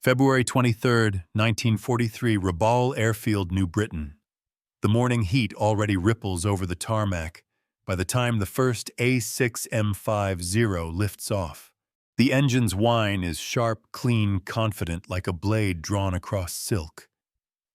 February 23, 1943, Rabaul Airfield, New Britain. The morning heat already ripples over the tarmac by the time the first A6M50 lifts off. The engine's whine is sharp, clean, confident, like a blade drawn across silk.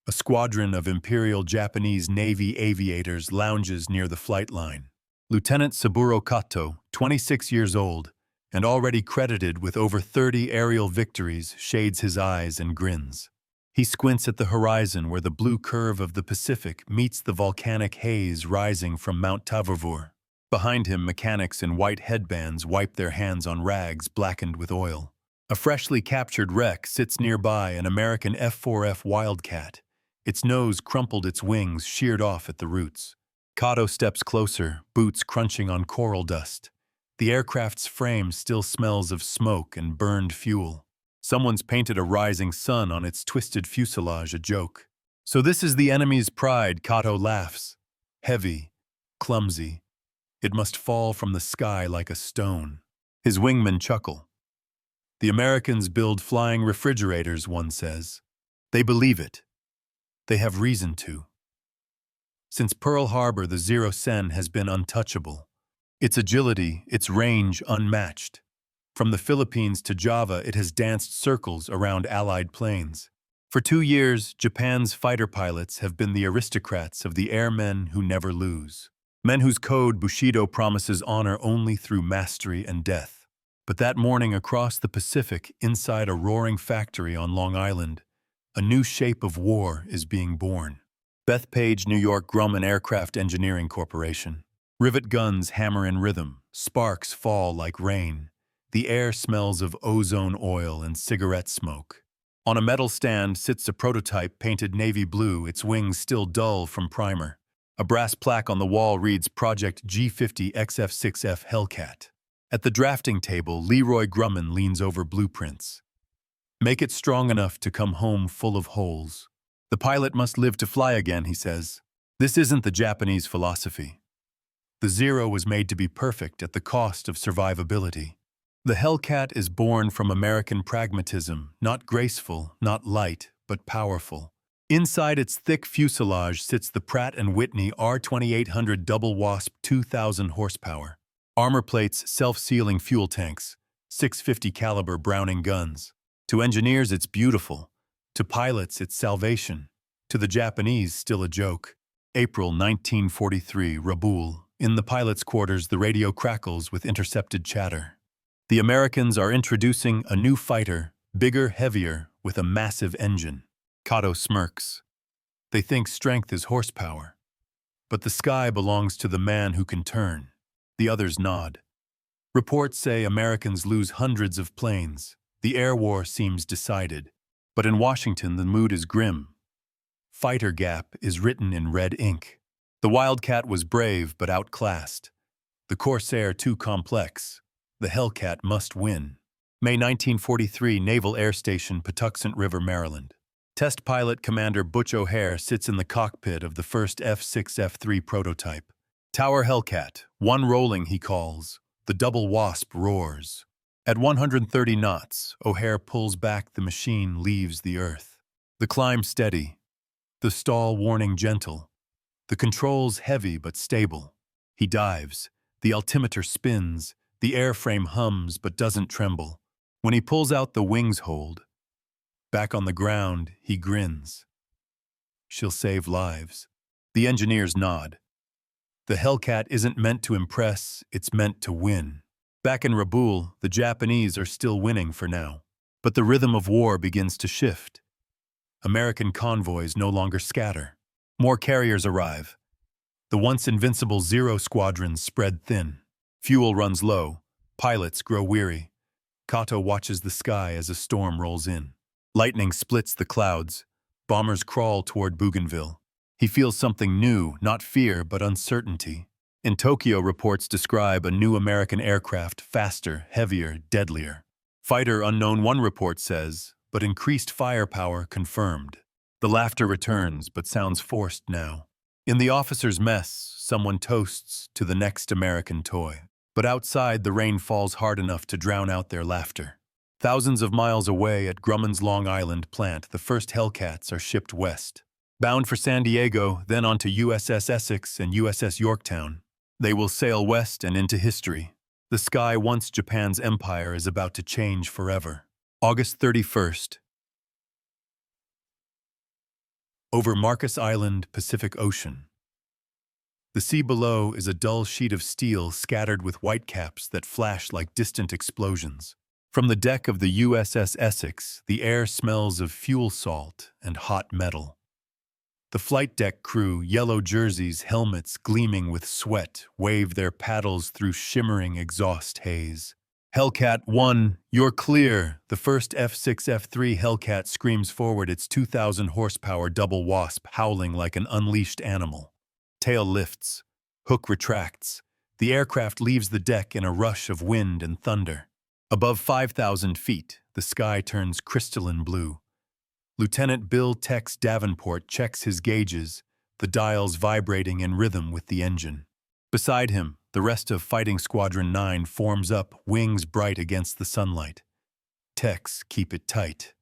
A squadron of Imperial Japanese Navy aviators lounges near the flight line. Lieutenant Saburo Kato, 26 years old, and already credited with over 30 aerial victories, shades his eyes and grins. He squints at the horizon where the blue curve of the Pacific meets the volcanic haze rising from Mount Tavurvur. Behind him, mechanics in white headbands wipe their hands on rags blackened with oil. A freshly captured wreck sits nearby, an American F6F Wildcat. Its nose crumpled, its wings sheared off at the roots. Kato steps closer, boots crunching on coral dust. The aircraft's frame still smells of smoke and burned fuel. Someone's painted a rising sun on its twisted fuselage, a joke. So this is the enemy's pride, Kato laughs. Heavy, clumsy. It must fall from the sky like a stone. His wingmen chuckle. The Americans build flying refrigerators, one says. They believe it. They have reason to. Since Pearl Harbor, the Zero Sen has been untouchable. Its agility, its range unmatched. From the Philippines to Java, it has danced circles around Allied planes. For 2 years, Japan's fighter pilots have been the aristocrats of the airmen who never lose. Men whose code Bushido promises honor only through mastery and death. But that morning across the Pacific, inside a roaring factory on Long Island, a new shape of war is being born. Bethpage, New York, Grumman Aircraft Engineering Corporation. Rivet guns hammer in rhythm, sparks fall like rain. The air smells of ozone oil and cigarette smoke. On a metal stand sits a prototype painted navy blue, its wings still dull from primer. A brass plaque on the wall reads Project G50 F6F Hellcat. At the drafting table, Leroy Grumman leans over blueprints. Make it strong enough to come home full of holes. The pilot must live to fly again, he says. This isn't the Japanese philosophy. The Zero was made to be perfect at the cost of survivability. The Hellcat is born from American pragmatism, not graceful, not light, but powerful. Inside its thick fuselage sits the Pratt & Whitney R2800 Double Wasp 2,000 horsepower. Armor plates, self-sealing fuel tanks, 650 caliber Browning guns. To engineers, it's beautiful. To pilots, it's salvation. To the Japanese, still a joke. April 1943, Rabaul. In the pilot's quarters, the radio crackles with intercepted chatter. The Americans are introducing a new fighter, bigger, heavier, with a massive engine. Kato smirks. They think strength is horsepower. But the sky belongs to the man who can turn. The others nod. Reports say Americans lose hundreds of planes. The air war seems decided. But in Washington, the mood is grim. Fighter Gap is written in red ink. The Wildcat was brave but outclassed. The Corsair too complex. The Hellcat must win. May 1943, Naval Air Station, Patuxent River, Maryland. Test pilot Commander Butch O'Hare sits in the cockpit of the first F6F3 prototype. Tower Hellcat, one rolling, he calls. The Double Wasp roars. At 130 knots, O'Hare pulls back, the machine leaves the earth. The climb steady. The stall warning gentle. The controls heavy but stable. He dives. The altimeter spins. The airframe hums but doesn't tremble. When he pulls out, the wings hold. Back on the ground, he grins. She'll save lives. The engineers nod. The Hellcat isn't meant to impress, it's meant to win. Back in Rabaul, the Japanese are still winning for now. But the rhythm of war begins to shift. American convoys no longer scatter. More carriers arrive. The once invincible Zero squadrons spread thin. Fuel runs low. Pilots grow weary. Kato watches the sky as a storm rolls in. Lightning splits the clouds. Bombers crawl toward Bougainville. He feels something new, not fear, but uncertainty. In Tokyo, reports describe a new American aircraft, faster, heavier, deadlier. Fighter unknown, one report says, but increased firepower confirmed. The laughter returns, but sounds forced now. In the officers' mess, someone toasts to the next American toy. But outside, the rain falls hard enough to drown out their laughter. Thousands of miles away at Grumman's Long Island plant, the first Hellcats are shipped west. Bound for San Diego, then onto USS Essex and USS Yorktown. They will sail west and into history. The sky once Japan's empire is about to change forever. August 31st. Over Marcus Island, Pacific Ocean. The sea below is a dull sheet of steel scattered with whitecaps that flash like distant explosions. From the deck of the USS Essex, the air smells of fuel salt and hot metal. The flight deck crew, yellow jerseys, helmets gleaming with sweat, wave their paddles through shimmering exhaust haze. Hellcat 1, you're clear. The first F6F Hellcat screams forward, its 2,000 horsepower double wasp howling like an unleashed animal. Tail lifts. Hook retracts. The aircraft leaves the deck in a rush of wind and thunder. Above 5,000 feet, the sky turns crystalline blue. Lieutenant Bill Tex Davenport checks his gauges, the dials vibrating in rhythm with the engine. Beside him, the rest of Fighting Squadron 9 forms up, wings bright against the sunlight. Tex, keep it tight.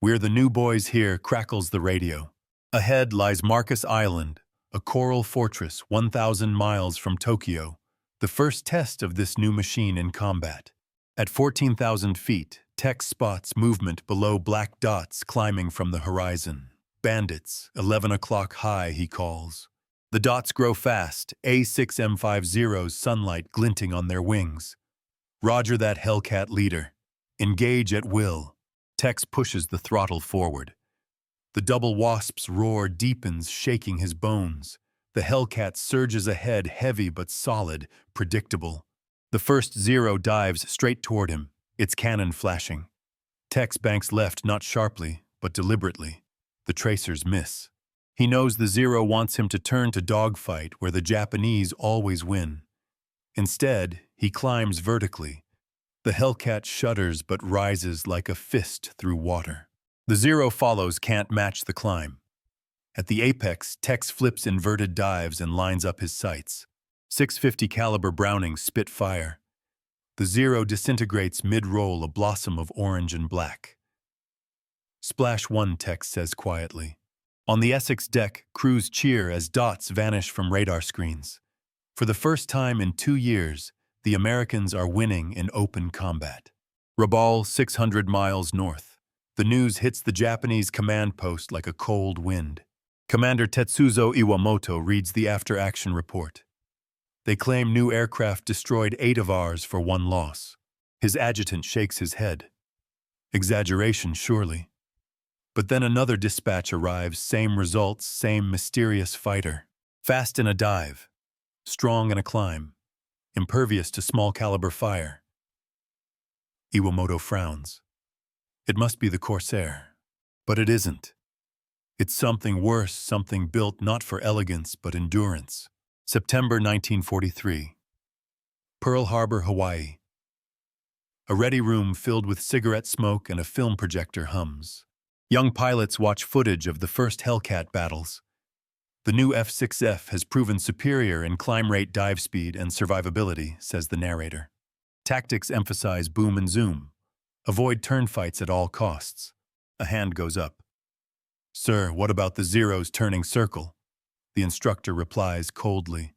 We're the new boys here, crackles the radio. Ahead lies Marcus Island, a coral fortress 1,000 miles from Tokyo, the first test of this new machine in combat. At 14,000 feet, Tex spots movement below, black dots climbing from the horizon. Bandits, 11 o'clock high, he calls. The dots grow fast, A6M50's sunlight glinting on their wings. Roger that, Hellcat leader. Engage at will. Tex pushes the throttle forward. The double wasp's roar deepens, shaking his bones. The Hellcat surges ahead, heavy but solid, predictable. The first Zero dives straight toward him, its cannon flashing. Tex banks left, not sharply, but deliberately. The tracers miss. He knows the Zero wants him to turn to dogfight, where the Japanese always win. Instead, he climbs vertically. The Hellcat shudders but rises like a fist through water. The Zero follows, can't match the climb. At the apex, Tex flips inverted dives and lines up his sights. 650 caliber Browning spit fire. The Zero disintegrates mid-roll, a blossom of orange and black. Splash one, Tex says quietly. On the Essex deck, crews cheer as dots vanish from radar screens. For the first time in 2 years, the Americans are winning in open combat. Rabaul, 600 miles north. The news hits the Japanese command post like a cold wind. Commander Tetsuzo Iwamoto reads the after-action report. They claim new aircraft destroyed 8 of ours for 1 loss. His adjutant shakes his head. Exaggeration, surely. But then another dispatch arrives, same results, same mysterious fighter. Fast in a dive, strong in a climb, impervious to small-caliber fire. Iwamoto frowns. It must be the Corsair. But it isn't. It's something worse, something built not for elegance but endurance. September 1943. Pearl Harbor, Hawaii. A ready room filled with cigarette smoke and a film projector hums. Young pilots watch footage of the first Hellcat battles. The new F6F has proven superior in climb rate, dive speed, and survivability, says the narrator. Tactics emphasize boom and zoom. Avoid turn fights at all costs. A hand goes up. Sir, what about the Zero's turning circle? The instructor replies coldly.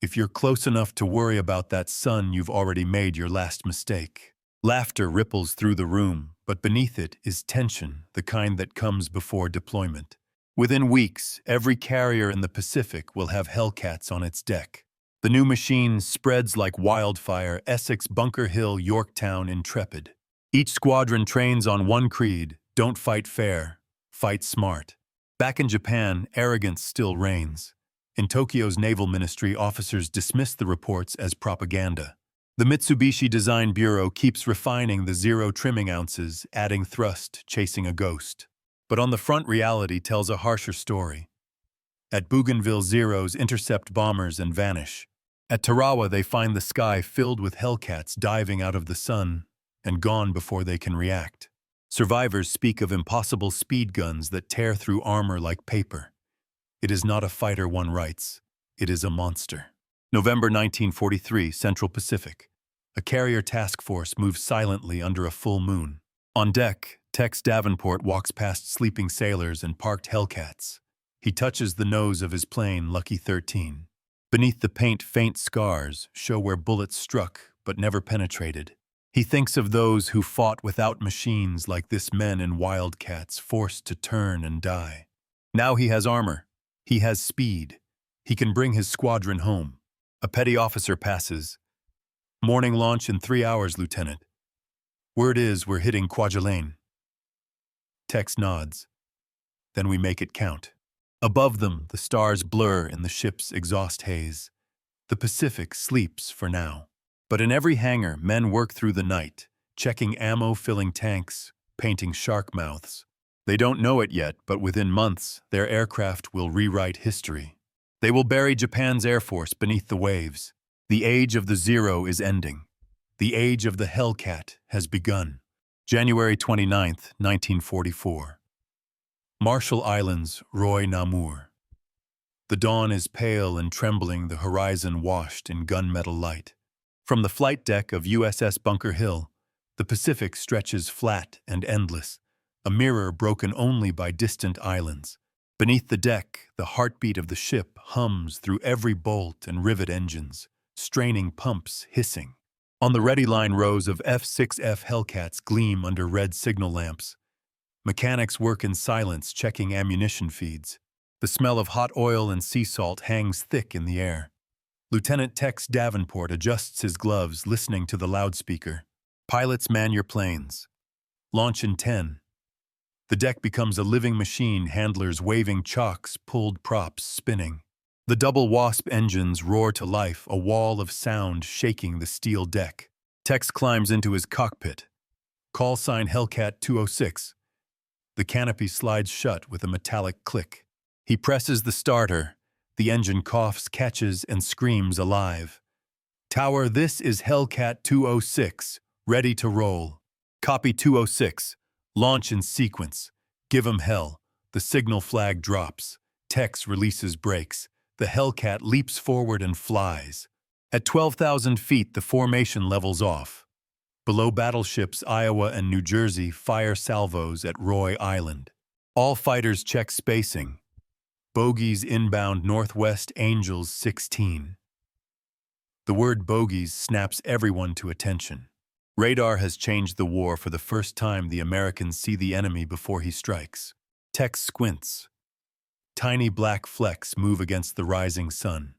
If you're close enough to worry about that, son, you've already made your last mistake. Laughter ripples through the room, but beneath it is tension, the kind that comes before deployment. Within weeks, every carrier in the Pacific will have Hellcats on its deck. The new machine spreads like wildfire, Essex, Bunker Hill, Yorktown, Intrepid. Each squadron trains on one creed: don't fight fair, fight smart. Back in Japan, arrogance still reigns. In Tokyo's Naval Ministry, officers dismiss the reports as propaganda. The Mitsubishi Design Bureau keeps refining the Zero trimming ounces, adding thrust, chasing a ghost. But on the front, reality tells a harsher story. At Bougainville, Zeros intercept bombers and vanish. At Tarawa, they find the sky filled with Hellcats diving out of the sun and gone before they can react. Survivors speak of impossible speed guns that tear through armor like paper. It is not a fighter, one writes. It is a monster. November 1943, Central Pacific. A carrier task force moves silently under a full moon. On deck, Tex Davenport walks past sleeping sailors and parked Hellcats. He touches the nose of his plane, Lucky 13. Beneath the paint, faint scars show where bullets struck but never penetrated. He thinks of those who fought without machines like this men in Wildcats, forced to turn and die. Now he has armor. He has speed. He can bring his squadron home. A petty officer passes. Morning launch in 3 hours, Lieutenant. Word is we're hitting Kwajalein. Tex nods. Then we make it count. Above them, the stars blur in the ship's exhaust haze. The Pacific sleeps for now. But in every hangar, men work through the night, checking ammo, filling tanks, painting shark mouths. They don't know it yet, but within months, their aircraft will rewrite history. They will bury Japan's Air Force beneath the waves. The age of the Zero is ending. The age of the Hellcat has begun. January 29, 1944. Marshall Islands, Roy Namur. The dawn is pale and trembling, the horizon washed in gunmetal light. From the flight deck of USS Bunker Hill, the Pacific stretches flat and endless, a mirror broken only by distant islands. Beneath the deck, the heartbeat of the ship hums through every bolt and rivet engines, straining pumps hissing. On the ready line, rows of F6F Hellcats gleam under red signal lamps. Mechanics work in silence, checking ammunition feeds. The smell of hot oil and sea salt hangs thick in the air. Lieutenant Tex Davenport adjusts his gloves, listening to the loudspeaker. Pilots, man your planes. Launch in 10. The deck becomes a living machine, handlers waving chocks, pulled props spinning. The double Wasp engines roar to life, a wall of sound shaking the steel deck. Tex climbs into his cockpit. Call sign Hellcat 206. The canopy slides shut with a metallic click. He presses the starter. The engine coughs, catches, and screams alive. Tower, this is Hellcat 206, ready to roll. Copy 206. Launch in sequence. Give 'em hell. The signal flag drops. Tex releases brakes. The Hellcat leaps forward and flies. At 12,000 feet, the formation levels off. Below, battleships Iowa and New Jersey fire salvos at Roy Island. All fighters check spacing. Bogies inbound Northwest Angels 16. The word bogies snaps everyone to attention. Radar has changed the war. For the first time, the Americans see the enemy before he strikes. Tex squints. Tiny black flecks move against the rising sun.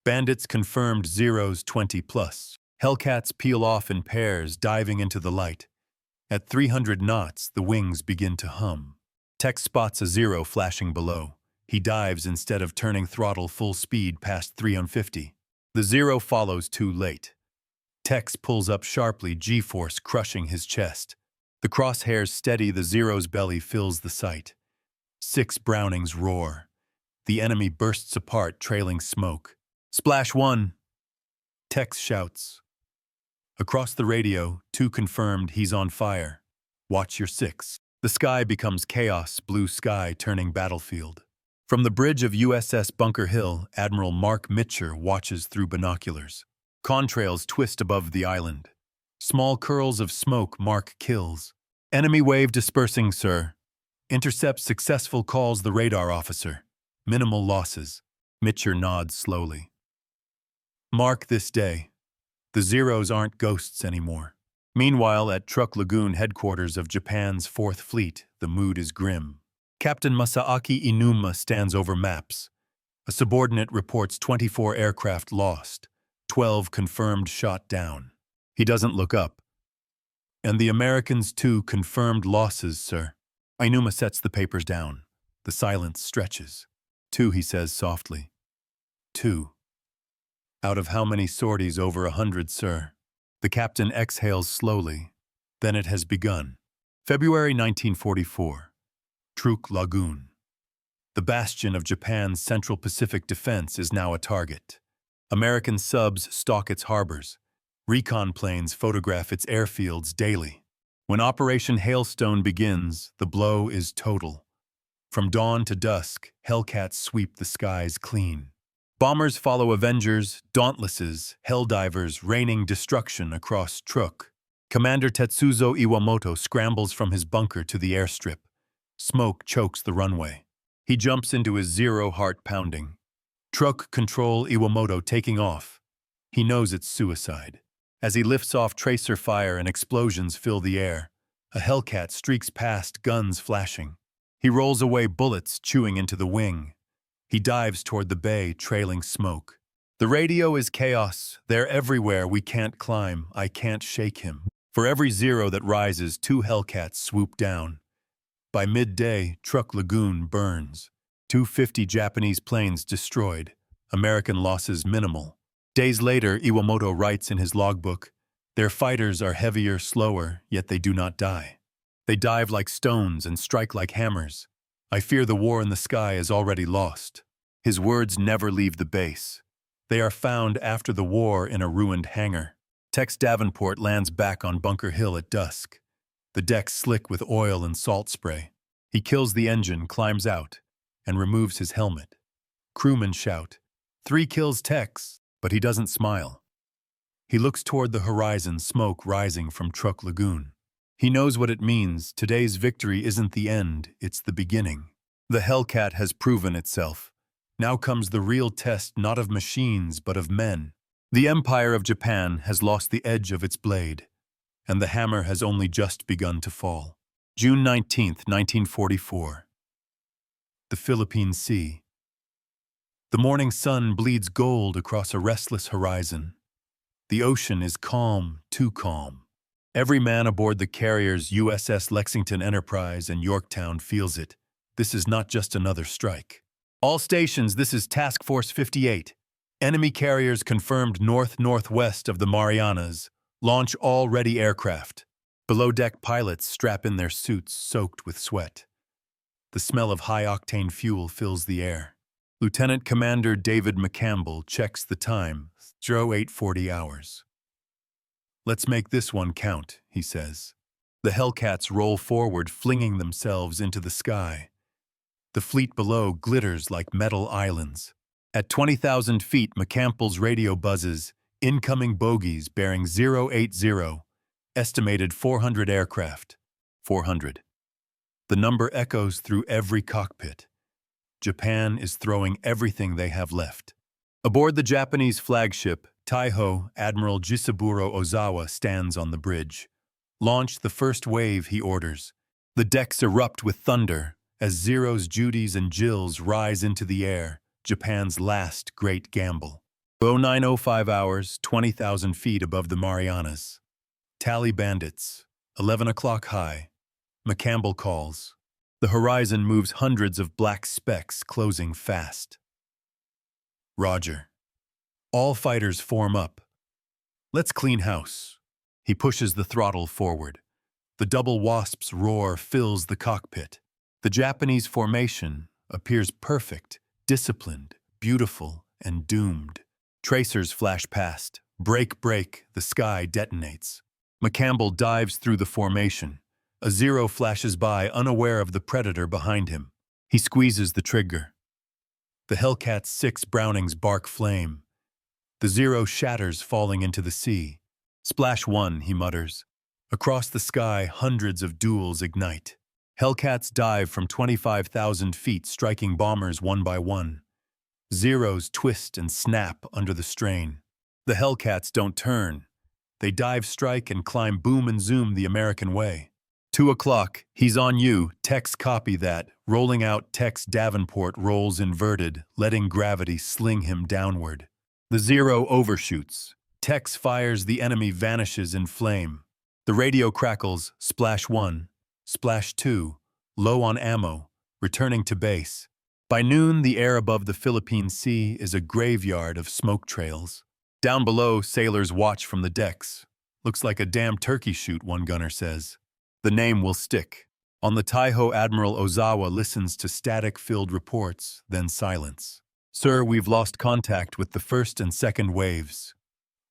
Bandits confirmed, Zeros 20 plus. Hellcats peel off in pairs, diving into the light. At 300 knots, the wings begin to hum. Tex spots a Zero flashing below. He dives instead of turning throttle full speed past 350. The Zero follows too late. Tex pulls up sharply, G-force crushing his chest. The crosshairs steady, the Zero's belly fills the sight. 6 Brownings roar. The enemy bursts apart, trailing smoke. Splash 1! Tex shouts. Across the radio, 2 confirmed, he's on fire. Watch your 6. The sky becomes chaos, blue sky turning battlefield. From the bridge of USS Bunker Hill, Admiral Mark Mitcher watches through binoculars. Contrails twist above the island. Small curls of smoke Mark kills. Enemy wave dispersing, sir. Intercept successful, calls the radar officer. Minimal losses. Mitcher nods slowly. Mark this day. The Zeros aren't ghosts anymore. Meanwhile, at Truk Lagoon, headquarters of Japan's 4th Fleet, the mood is grim. Captain Masaaki Inuma stands over maps. A subordinate reports 24 aircraft lost, 12 confirmed shot down. He doesn't look up. And the Americans, 2 confirmed losses, sir. Inuma sets the papers down. The silence stretches. 2, he says softly. 2. Out of how many sorties? Over 100, sir. The captain exhales slowly. Then it has begun. February 1944. Truk Lagoon. The bastion of Japan's Central Pacific defense is now a target. American subs stalk its harbors. Recon planes photograph its airfields daily. When Operation Hailstone begins, the blow is total. From dawn to dusk, Hellcats sweep the skies clean. Bombers follow Avengers, Dauntlesses, Helldivers raining destruction across Truk. Commander Tetsuzo Iwamoto scrambles from his bunker to the airstrip. Smoke chokes the runway. He jumps into his Zero, heart pounding. Truck control Iwamoto taking off. He knows it's suicide. As he lifts off, tracer fire and explosions fill the air. A Hellcat streaks past, guns flashing. He rolls away, bullets chewing into the wing. He dives toward the bay, trailing smoke. The radio is chaos. They're everywhere. We can't climb. I can't shake him. For every Zero that rises, 2 Hellcats swoop down. By midday, Truk Lagoon burns. 250 Japanese planes destroyed. American losses minimal. Days later, Iwamoto writes in his logbook, "Their fighters are heavier, slower, yet they do not die. They dive like stones and strike like hammers. I fear the war in the sky is already lost." His words never leave the base. They are found after the war in a ruined hangar. Tex Davenport lands back on Bunker Hill at dusk. The deck slick with oil and salt spray. He kills the engine, climbs out, and removes his helmet. Crewmen shout, "3 kills, Tex," but he doesn't smile. He looks toward the horizon, smoke rising from Truk Lagoon. He knows what it means. Today's victory isn't the end, it's the beginning. The Hellcat has proven itself. Now comes the real test, not of machines, but of men. The Empire of Japan has lost the edge of its blade, and the hammer has only just begun to fall. June 19th, 1944. The Philippine Sea. The morning sun bleeds gold across a restless horizon. The ocean is calm, too calm. Every man aboard the carriers USS Lexington Enterprise and Yorktown feels it. This is not just another strike. All stations, this is Task Force 58. Enemy carriers confirmed north-northwest of the Marianas. Launch all ready aircraft. Below-deck pilots strap in their suits soaked with sweat. The smell of high-octane fuel fills the air. Lieutenant Commander David McCampbell checks the time, 0840 hours. "Let's make this one count," he says. The Hellcats roll forward, flinging themselves into the sky. The fleet below glitters like metal islands. At 20,000 feet, McCampbell's radio buzzes, incoming bogies bearing 080, estimated 400 aircraft. 400. The number echoes through every cockpit. Japan is throwing everything they have left. Aboard the Japanese flagship, Taiho, Admiral Jisaburo Ozawa stands on the bridge. "Launch the first wave," he orders. The decks erupt with thunder as Zeros, Judys, and Jills rise into the air, Japan's last great gamble. 0905 hours, 20,000 feet above the Marianas. Tally bandits, 11 o'clock high. McCampbell calls. The horizon moves, hundreds of black specks closing fast. Roger. All fighters form up. "Let's clean house." He pushes the throttle forward. The double Wasp's roar fills the cockpit. The Japanese formation appears perfect, disciplined, beautiful, and doomed. Tracers flash past. Break, break, the sky detonates. McCampbell dives through the formation. A Zero flashes by, unaware of the predator behind him. He squeezes the trigger. The Hellcat's 6 Brownings bark flame. The Zero shatters, falling into the sea. "Splash 1, he mutters. Across the sky, hundreds of duels ignite. Hellcats dive from 25,000 feet, striking bombers one by one. Zeros twist and snap under the strain. The Hellcats don't turn. They dive, strike, and climb, boom and zoom the American way. 2 o'clock, he's on you, Tex copy that. Rolling out, Tex Davenport rolls inverted, letting gravity sling him downward. The Zero overshoots. Tex fires, the enemy vanishes in flame. The radio crackles, splash 1, splash 2, low on ammo, returning to base. By noon, the air above the Philippine Sea is a graveyard of smoke trails. Down below, sailors watch from the decks. "Looks like a damn turkey shoot," one gunner says. The name will stick. On the Taiho, Admiral Ozawa listens to static-filled reports, then silence. "Sir, we've lost contact with the first and second waves."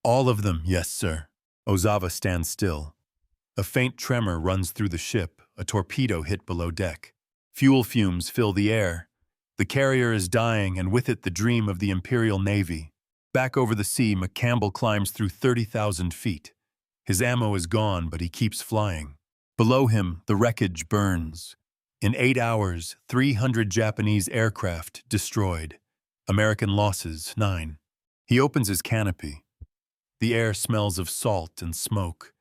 "All of them, yes, sir." Ozawa stands still. A faint tremor runs through the ship, a torpedo hit below deck. Fuel fumes fill the air. The carrier is dying, and with it the dream of the Imperial Navy. Back over the sea, McCampbell climbs through 30,000 feet. His ammo is gone, but he keeps flying. Below him, the wreckage burns. In 8 hours, 300 Japanese aircraft destroyed. American losses, 9. He opens his canopy. The air smells of salt and smoke.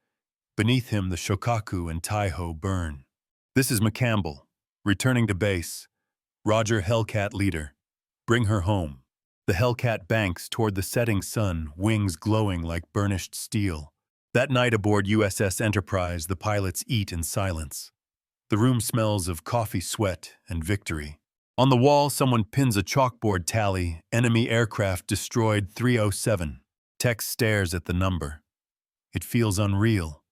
Beneath him, the Shokaku and Taiho burn. This is McCampbell, returning to base. Roger, Hellcat leader. Bring her home. The Hellcat banks toward the setting sun, wings glowing like burnished steel. That night aboard USS Enterprise, the pilots eat in silence. The room smells of coffee, sweat, and victory. On the wall, someone pins a chalkboard tally, enemy aircraft destroyed 307. Tex stares at the number. It feels unreal.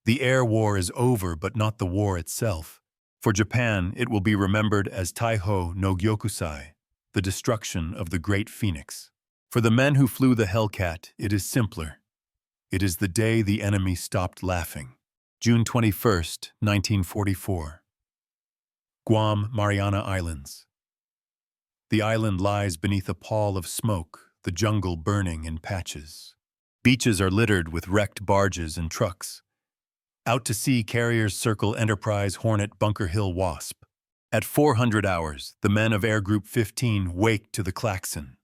The air war is over, but not the war itself. For Japan, it will be remembered as Taiho no Gyokusai, the destruction of the Great Phoenix. For the men who flew the Hellcat, it is simpler. It is the day the enemy stopped laughing. June 21st, 1944. Guam, Mariana Islands. The island lies beneath a pall of smoke, the jungle burning in patches. Beaches are littered with wrecked barges and trucks. Out to sea, carriers circle Enterprise, Hornet, Bunker Hill, Wasp. At 400 hours, the men of Air Group 15 wake to the klaxon.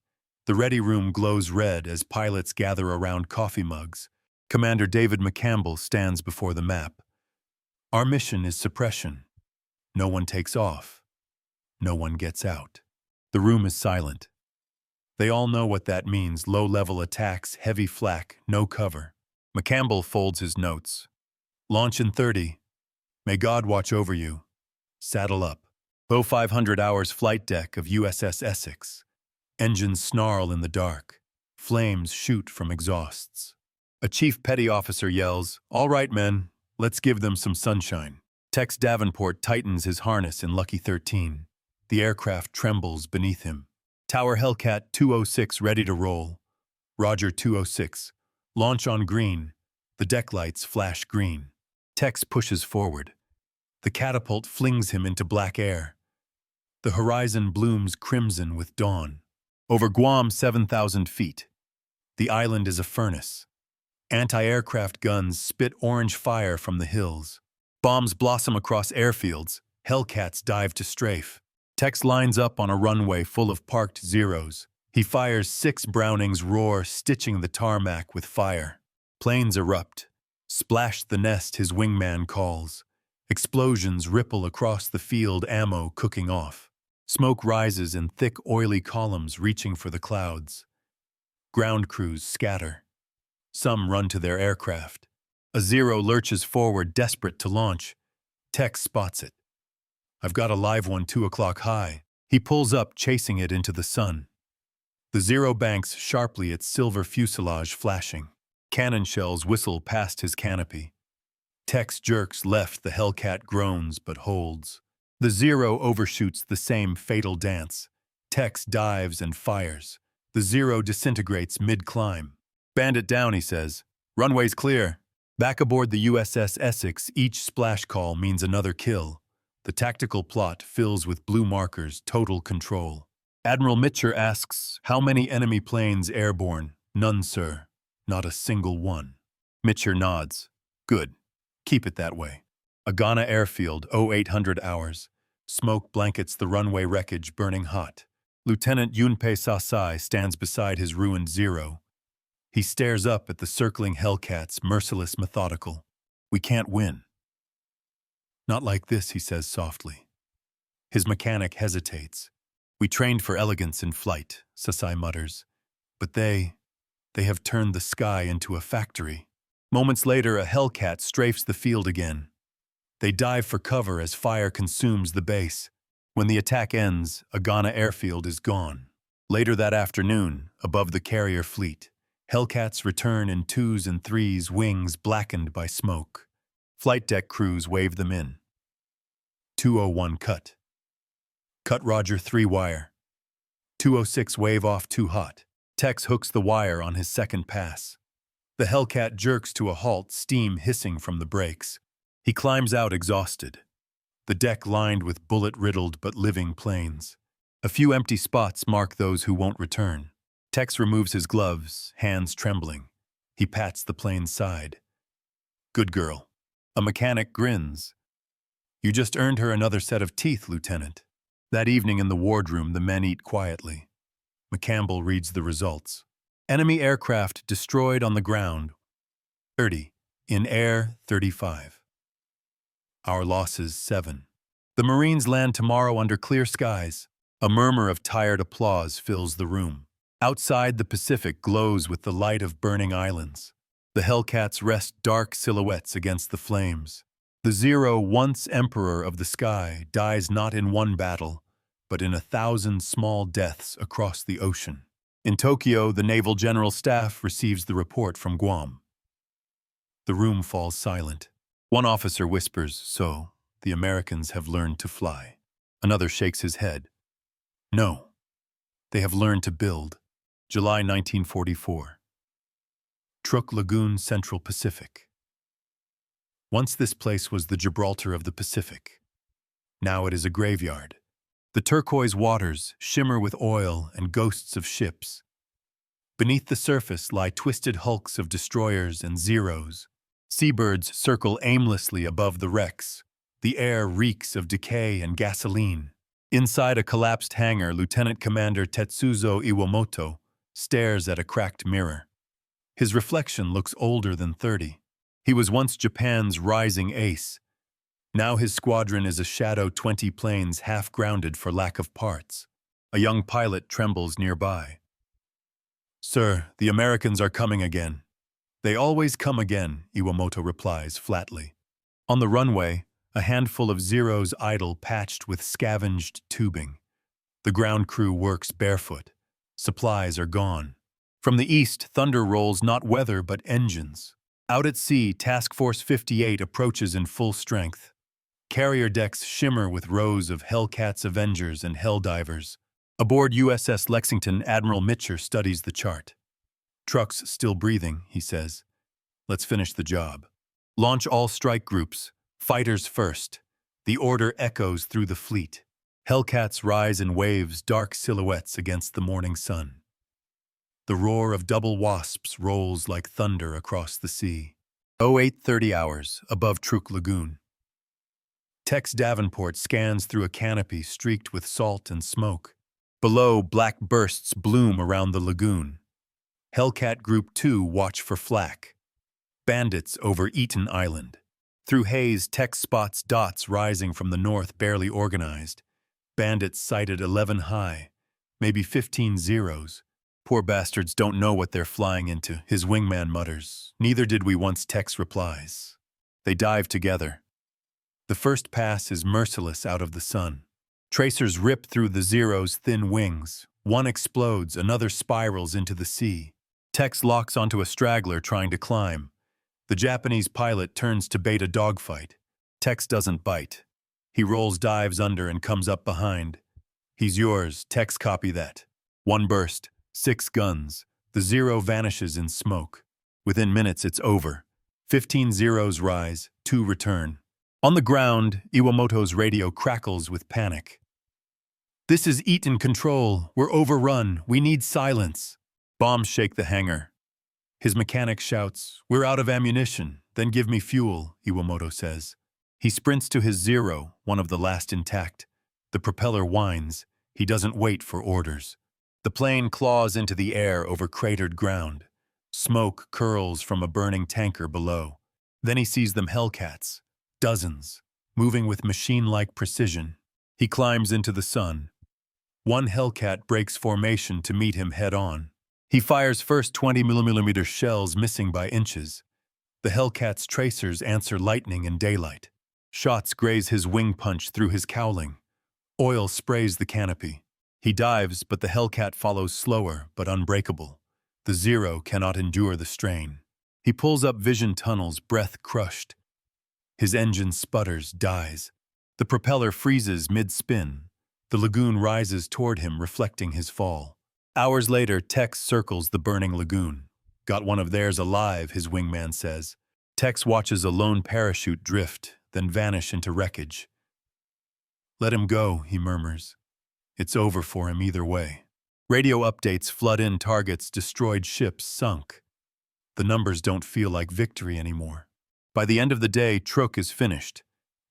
The ready room glows red as pilots gather around coffee mugs. Commander David McCampbell stands before the map. Our mission is suppression. No one takes off. No one gets out. The room is silent. They all know what that means: low-level attacks, heavy flak, no cover. McCampbell folds his notes. Launch in 30. May God watch over you. Saddle up. Low 500 hours flight deck of USS Essex. Engines snarl in the dark. Flames shoot from exhausts. A chief petty officer yells, "All right, men, let's give them some sunshine." Tex Davenport tightens his harness in Lucky 13. The aircraft trembles beneath him. Tower Hellcat 206 ready to roll. Roger 206. Launch on green. The deck lights flash green. Tex pushes forward. The catapult flings him into black air. The horizon blooms crimson with dawn. Over Guam, 7,000 feet. The island is a furnace. Anti-aircraft guns spit orange fire from the hills. Bombs blossom across airfields. Hellcats dive to strafe. Tex lines up on a runway full of parked Zeros. He fires 6 Brownings roar, stitching the tarmac with fire. Planes erupt. Splash the nest, his wingman calls. Explosions ripple across the field, ammo cooking off. Smoke rises in thick, oily columns reaching for the clouds. Ground crews scatter. Some run to their aircraft. A Zero lurches forward, desperate to launch. Tex spots it. "I've got a live one 2 o'clock high." He pulls up, chasing it into the sun. The Zero banks sharply, its silver fuselage flashing. Cannon shells whistle past his canopy. Tex jerks left, the Hellcat groans but holds. The Zero overshoots the same fatal dance. Tex dives and fires. The Zero disintegrates mid-climb. "Bandit down," he says. "Runway's clear." Back aboard the USS Essex, each splash call means another kill. The tactical plot fills with blue markers, total control. Admiral Mitcher asks, "How many enemy planes airborne?" "None, sir. Not a single one." Mitcher nods. "Good. Keep it that way." Agana Airfield, 0800 hours. Smoke blankets the runway wreckage, burning hot. Lieutenant Yunpei Sasai stands beside his ruined Zero. He stares up at the circling Hellcats, merciless, methodical. "We can't win." "Not like this," he says softly. His mechanic hesitates. "We trained for elegance in flight," Sasai mutters. "But they have turned the sky into a factory." Moments later, a Hellcat strafes the field again. They dive for cover as fire consumes the base. When the attack ends, Agana Airfield is gone. Later that afternoon, above the carrier fleet, Hellcats return in 2s and 3s, wings blackened by smoke. Flight deck crews wave them in. 201 cut. Cut Roger 3 wire. 206 wave off too hot. Tex hooks the wire on his second pass. The Hellcat jerks to a halt, steam hissing from the brakes. He climbs out exhausted. The deck lined with bullet-riddled but living planes. A few empty spots mark those who won't return. Tex removes his gloves, hands trembling. He pats the plane's side. Good girl. A mechanic grins. You just earned her another set of teeth, Lieutenant. That evening in the wardroom, the men eat quietly. McCampbell reads the results. Enemy aircraft destroyed on the ground, 30. In air, 35. Our losses, 7. The Marines land tomorrow under clear skies. A murmur of tired applause fills the room. Outside, the Pacific glows with the light of burning islands. The Hellcats rest dark silhouettes against the flames. The Zero, once emperor of the sky, dies not in one battle, but in 1,000 small deaths across the ocean. In Tokyo, the Naval General Staff receives the report from Guam. The room falls silent. One officer whispers, "So, the Americans have learned to fly." Another shakes his head. "No, they have learned to build." July 1944. Truk Lagoon, Central Pacific. Once this place was the Gibraltar of the Pacific. Now it is a graveyard. The turquoise waters shimmer with oil and ghosts of ships. Beneath the surface lie twisted hulks of destroyers and Zeros. Seabirds circle aimlessly above the wrecks. The air reeks of decay and gasoline. Inside a collapsed hangar, Lieutenant Commander Tetsuzo Iwamoto stares at a cracked mirror. His reflection looks older than 30. He was once Japan's rising ace. Now his squadron is a Shadow 20 planes half-grounded for lack of parts. A young pilot trembles nearby. "Sir, the Americans are coming again." "They always come again," Iwamoto replies flatly. On the runway, a handful of Zeros idle patched with scavenged tubing. The ground crew works barefoot. Supplies are gone. From the east, thunder rolls not weather but engines. Out at sea, Task Force 58 approaches in full strength. Carrier decks shimmer with rows of Hellcats, Avengers, and Helldivers. Aboard USS Lexington, Admiral Mitcher studies the chart. "Trucks still breathing," he says. "Let's finish the job. Launch all strike groups. Fighters first." The order echoes through the fleet. Hellcats rise in waves, dark silhouettes against the morning sun. The roar of double wasps rolls like thunder across the sea. 08:30 hours, above Truk Lagoon. Tex Davenport scans through a canopy streaked with salt and smoke. Below, black bursts bloom around the lagoon. Hellcat Group 2 watch for flak. Bandits over Eaton Island. Through haze, Tex spots dots rising from the north, barely organized. Bandits sighted 11 high, maybe 15 Zeros. "Poor bastards don't know what they're flying into," his wingman mutters. "Neither did we once," Tex replies. They dive together. The first pass is merciless out of the sun. Tracers rip through the Zero's thin wings. One explodes, another spirals into the sea. Tex locks onto a straggler trying to climb. The Japanese pilot turns to bait a dogfight. Tex doesn't bite. He rolls dives under and comes up behind. "He's yours," Tex copy that. One burst, 6 guns. The Zero vanishes in smoke. Within minutes, it's over. 15 Zeros rise, 2 return. On the ground, Iwamoto's radio crackles with panic. "This is Eaton Control. We're overrun. We need silence." Bombs shake the hangar. His mechanic shouts, "We're out of ammunition. Then give me fuel," Iwamoto says. He sprints to his Zero, one of the last intact. The propeller whines. He doesn't wait for orders. The plane claws into the air over cratered ground. Smoke curls from a burning tanker below. Then he sees them Hellcats. Dozens, moving with machine-like precision. He climbs into the sun. One Hellcat breaks formation to meet him head-on. He fires first 20mm shells, missing by inches. The Hellcat's tracers answer lightning and daylight. Shots graze his wing punch through his cowling. Oil sprays the canopy. He dives, but the Hellcat follows slower but unbreakable. The Zero cannot endure the strain. He pulls up vision tunnels, breath crushed. His engine sputters, dies. The propeller freezes mid-spin. The lagoon rises toward him, reflecting his fall. Hours later, Tex circles the burning lagoon. "Got one of theirs alive," his wingman says. Tex watches a lone parachute drift, then vanish into wreckage. "Let him go," he murmurs. It's over for him either way. Radio updates flood in targets, destroyed ships sunk. The numbers don't feel like victory anymore. By the end of the day, Truk is finished.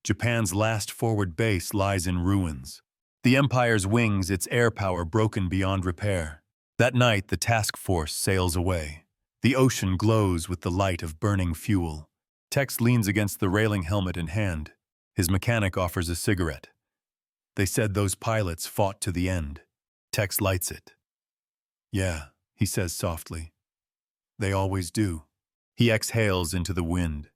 Japan's last forward base lies in ruins. The Empire's wings, its air power broken beyond repair. That night, the task force sails away. The ocean glows with the light of burning fuel. Tex leans against the railing, helmet in hand. His mechanic offers a cigarette. They said those pilots fought to the end. Tex lights it. Yeah, he says softly. They always do. He exhales into the wind.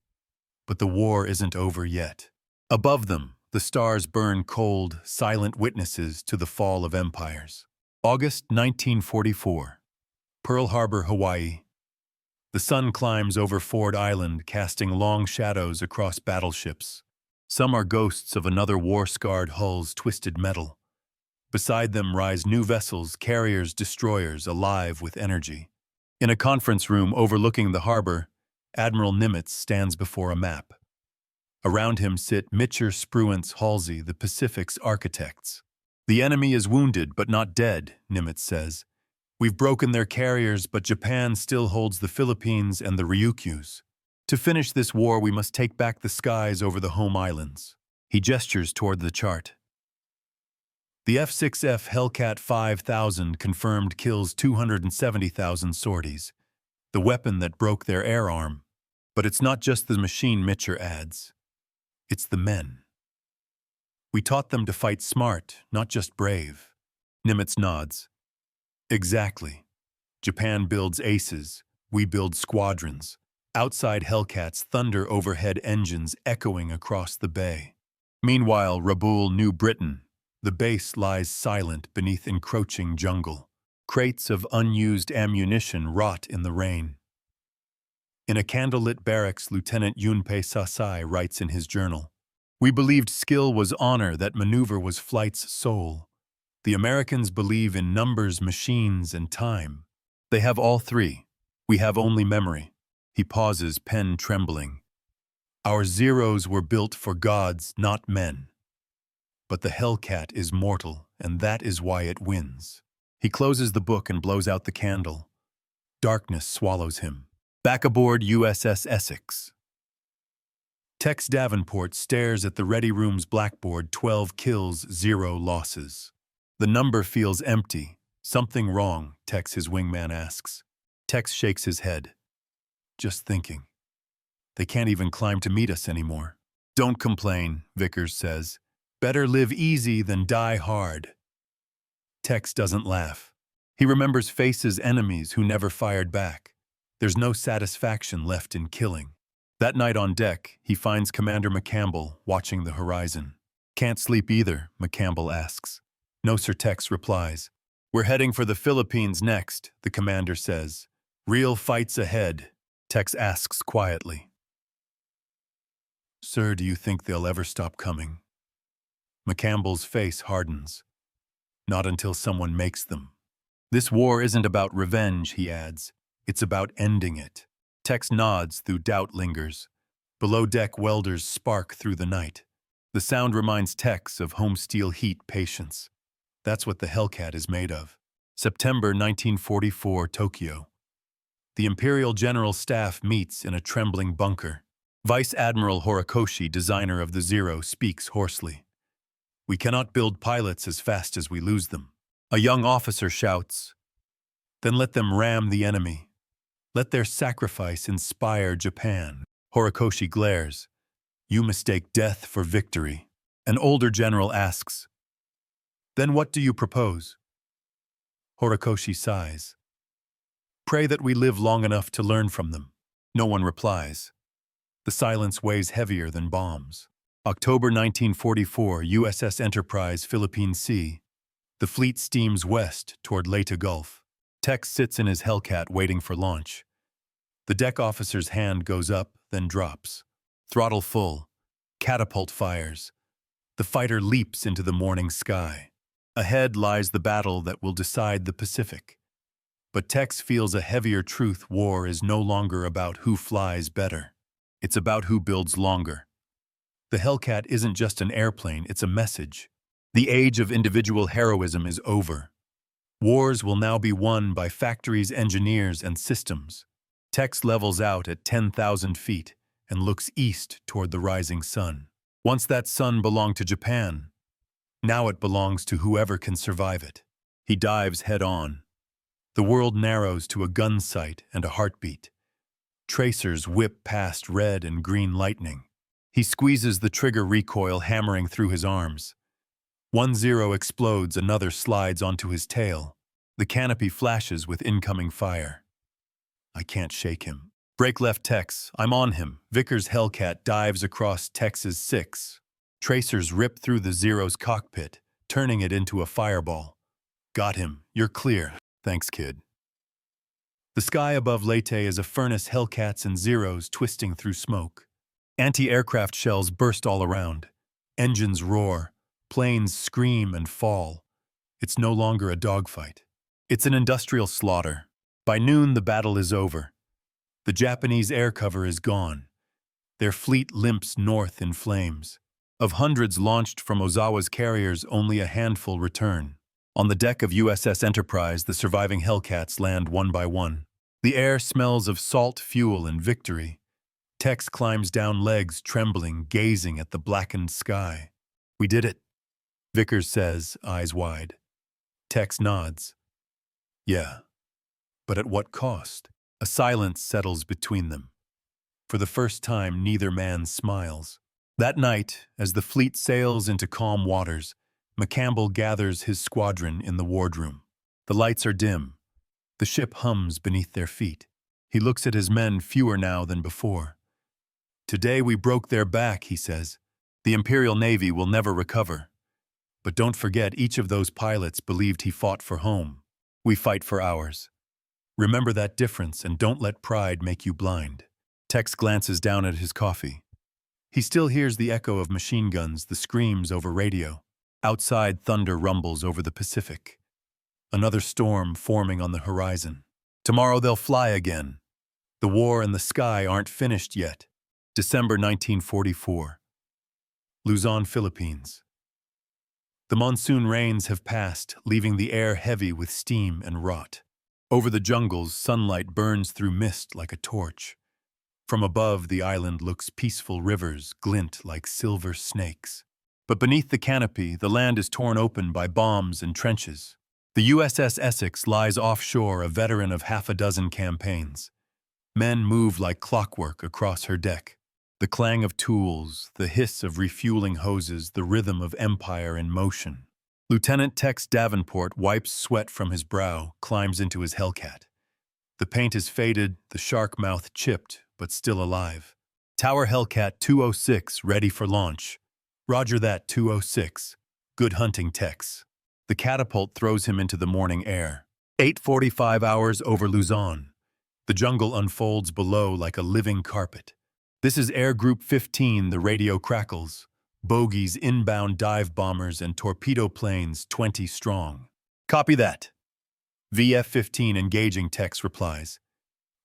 But the war isn't over yet. Above them, the stars burn cold, silent witnesses to the fall of empires. August 1944. Pearl Harbor, Hawaii. The sun climbs over Ford Island, casting long shadows across battleships. Some are ghosts of another war-scarred hull's twisted metal. Beside them rise new vessels, carriers, destroyers, alive with energy. In a conference room overlooking the harbor, Admiral Nimitz stands before a map. Around him sit Mitcher, Spruance, Halsey, the Pacific's architects. The enemy is wounded but not dead, Nimitz says. We've broken their carriers, but Japan still holds the Philippines and the Ryukyus. To finish this war, we must take back the skies over the home islands. He gestures toward the chart. The F6F Hellcat 5000 confirmed kills 270,000 sorties, the weapon that broke their air arm. But it's not just the machine, Mitcher adds. It's the men. We taught them to fight smart, not just brave. Nimitz nods. Exactly. Japan builds aces, we build squadrons. Outside Hellcats thunder overhead engines echoing across the bay. Meanwhile, Rabaul, New Britain. The base lies silent beneath encroaching jungle. Crates of unused ammunition rot in the rain. In a candlelit barracks, Lieutenant Yunpei Sasai writes in his journal, "We believed skill was honor, that maneuver was flight's soul. The Americans believe in numbers, machines, and time. They have all three. We have only memory." He pauses, pen trembling. "Our Zeros were built for gods, not men. But the Hellcat is mortal, and that is why it wins." He closes the book and blows out the candle. Darkness swallows him. Back aboard USS Essex. Tex Davenport stares at the ready room's blackboard, 12 kills, 0 losses. The number feels empty. "Something wrong?" Tex, his wingman, asks. Tex shakes his head. "Just thinking. They can't even climb to meet us anymore." "Don't complain," Vickers says. "Better live easy than die hard." Tex doesn't laugh. He remembers Face's enemies who never fired back. There's no satisfaction left in killing. That night on deck, he finds Commander McCampbell watching the horizon. "Can't sleep either?" McCampbell asks. "No, sir," Tex replies. "We're heading for the Philippines next," the commander says. "Real fights ahead," Tex asks quietly. "Sir, do you think they'll ever stop coming?" McCampbell's face hardens. "Not until someone makes them." "This war isn't about revenge," he adds. "It's about ending it." Tex nods, though doubt lingers. Below deck, welders spark through the night. The sound reminds Tex of home steel heat patience. That's what the Hellcat is made of. September 1944, Tokyo. The Imperial General Staff meets in a trembling bunker. Vice Admiral Horikoshi, designer of the Zero, speaks hoarsely. "We cannot build pilots as fast as we lose them." A young officer shouts, "Then let them ram the enemy. Let their sacrifice inspire Japan." Horikoshi glares. "You mistake death for victory." An older general asks, "Then what do you propose?" Horikoshi sighs. "Pray that we live long enough to learn from them." No one replies. The silence weighs heavier than bombs. October 1944, USS Enterprise, Philippine Sea. The fleet steams west toward Leyte Gulf. Tex sits in his Hellcat waiting for launch. The deck officer's hand goes up, then drops. Throttle full. Catapult fires. The fighter leaps into the morning sky. Ahead lies the battle that will decide the Pacific. But Tex feels a heavier truth: war is no longer about who flies better. It's about who builds longer. The Hellcat isn't just an airplane, it's a message. The age of individual heroism is over. Wars will now be won by factories, engineers, and systems. Tex levels out at 10,000 feet and looks east toward the rising sun. Once that sun belonged to Japan. Now it belongs to whoever can survive it. He dives head on. The world narrows to a gun sight and a heartbeat. Tracers whip past red and green lightning. He squeezes the trigger recoil hammering through his arms. 1-0 explodes, another slides onto his tail. The canopy flashes with incoming fire. I can't shake him. Break left Tex, I'm on him. Vickers' Hellcat dives across Tex's 6. Tracers rip through the Zero's cockpit, turning it into a fireball. Got him, you're clear. Thanks, kid. The sky above Leyte is a furnace, Hellcats and Zeros twisting through smoke. Anti-aircraft shells burst all around. Engines roar. Planes scream and fall. It's no longer a dogfight. It's an industrial slaughter. By noon, the battle is over. The Japanese air cover is gone. Their fleet limps north in flames. Of hundreds launched from Ozawa's carriers, only a handful return. On the deck of USS Enterprise, the surviving Hellcats land one by one. The air smells of salt, fuel, and victory. Tex climbs down, legs trembling, gazing at the blackened sky. We did it, Vickers says, eyes wide. Tex nods. Yeah, but at what cost? A silence settles between them. For the first time, neither man smiles. That night, as the fleet sails into calm waters, McCampbell gathers his squadron in the wardroom. The lights are dim. The ship hums beneath their feet. He looks at his men, fewer now than before. Today we broke their back, he says. The Imperial Navy will never recover. But don't forget, each of those pilots believed he fought for home. We fight for ours. Remember that difference and don't let pride make you blind. Tex glances down at his coffee. He still hears the echo of machine guns, the screams over radio. Outside, thunder rumbles over the Pacific. Another storm forming on the horizon. Tomorrow they'll fly again. The war and the sky aren't finished yet. December 1944. Luzon, Philippines. The monsoon rains have passed, leaving the air heavy with steam and rot. Over the jungles, sunlight burns through mist like a torch. From above, the island looks peaceful, rivers glint like silver snakes. But beneath the canopy, the land is torn open by bombs and trenches. The USS Essex lies offshore, a veteran of half a dozen campaigns. Men move like clockwork across her deck. The clang of tools, the hiss of refueling hoses, the rhythm of empire in motion. Lieutenant Tex Davenport wipes sweat from his brow, climbs into his Hellcat. The paint is faded, the shark mouth chipped, but still alive. Tower Hellcat 206, ready for launch. Roger that, 206. Good hunting, Tex. The catapult throws him into the morning air. 8:45 hours over Luzon. The jungle unfolds below like a living carpet. This is Air Group 15, the radio crackles. Bogies, inbound dive bombers, and torpedo planes 20 strong. Copy that. VF-15 engaging, Tex replies.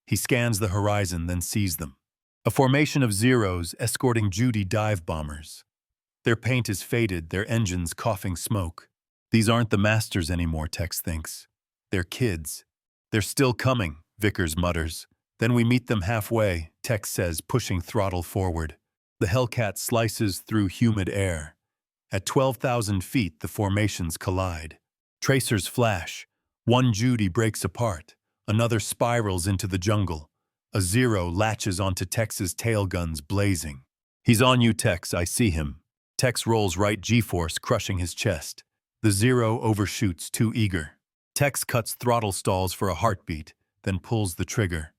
He scans the horizon, then sees them. A formation of Zeros escorting Judy dive bombers. Their paint is faded, their engines coughing smoke. These aren't the masters anymore, Tex thinks. They're kids. They're still coming, Vickers mutters. Then we meet them halfway, Tex says, pushing throttle forward. The Hellcat slices through humid air. At 12,000 feet, the formations collide. Tracers flash. One Judy breaks apart. Another spirals into the jungle. A Zero latches onto Tex's tail guns, blazing. He's on you, Tex, I see him. Tex rolls right G-force, crushing his chest. The Zero overshoots, too eager. Tex cuts throttle stalls for a heartbeat, then pulls the trigger.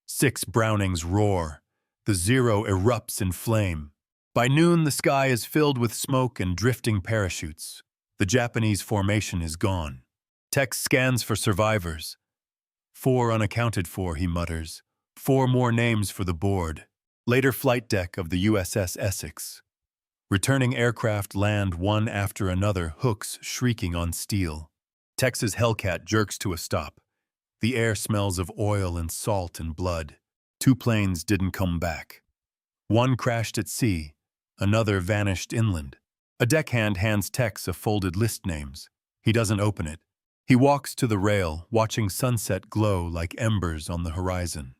6 Brownings roar. The Zero erupts in flame. By noon, the sky is filled with smoke and drifting parachutes. The Japanese formation is gone. Tex scans for survivors. 4 unaccounted for, he mutters. 4 more names for the board. Later flight deck of the USS Essex. Returning aircraft land one after another, hooks shrieking on steel. Tex's Hellcat jerks to a stop. The air smells of oil and salt and blood. 2 planes didn't come back. One crashed at sea, another vanished inland. A deckhand hands Tex a folded list names. He doesn't open it. He walks to the rail, watching sunset glow like embers on the horizon.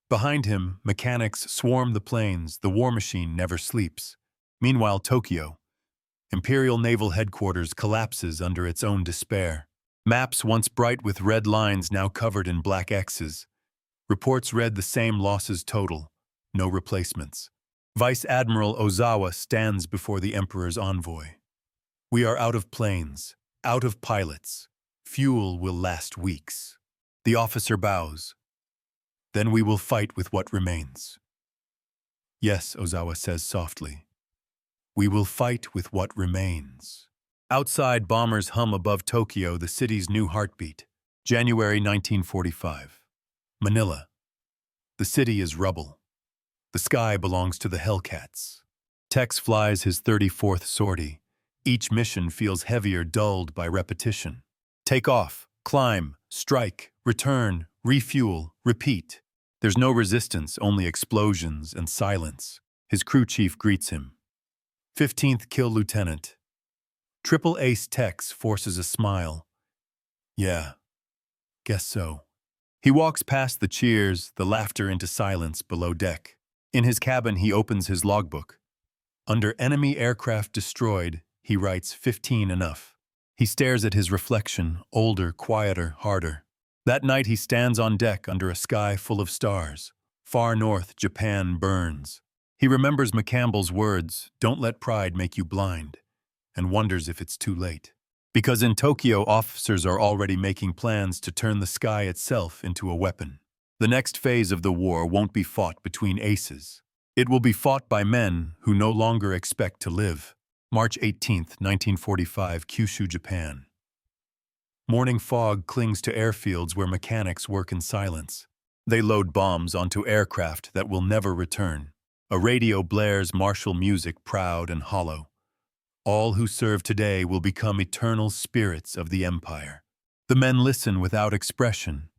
Behind him, mechanics swarm the planes. The war machine never sleeps. Meanwhile, Tokyo, Imperial Naval Headquarters, collapses under its own despair. Maps once bright with red lines now covered in black X's. Reports read the same losses total, no replacements. Vice Admiral Ozawa stands before the Emperor's envoy. We are out of planes, out of pilots. Fuel will last weeks. The officer bows. Then we will fight with what remains. Yes, Ozawa says softly. We will fight with what remains. Outside, bombers hum above Tokyo, the city's new heartbeat. January 1945. Manila. The city is rubble. The sky belongs to the Hellcats. Tex flies his 34th sortie. Each mission feels heavier, dulled by repetition. Take off, climb, strike, return, refuel, repeat. There's no resistance, only explosions and silence. His crew chief greets him. 15th Kill Lieutenant. Triple Ace Tex forces a smile. Yeah, guess so. He walks past the cheers, the laughter into silence below deck. In his cabin, he opens his logbook. Under enemy aircraft destroyed, he writes 15 enough. He stares at his reflection, older, quieter, harder. That night he stands on deck under a sky full of stars. Far north, Japan burns. He remembers McCampbell's words, "Don't let pride make you blind," and wonders if it's too late. Because in Tokyo, officers are already making plans to turn the sky itself into a weapon. The next phase of the war won't be fought between aces. It will be fought by men who no longer expect to live. March 18, 1945, Kyushu, Japan. Morning fog clings to airfields where mechanics work in silence. They load bombs onto aircraft that will never return. A radio blares martial music, proud and hollow. All who serve today will become eternal spirits of the empire. The men listen without expression.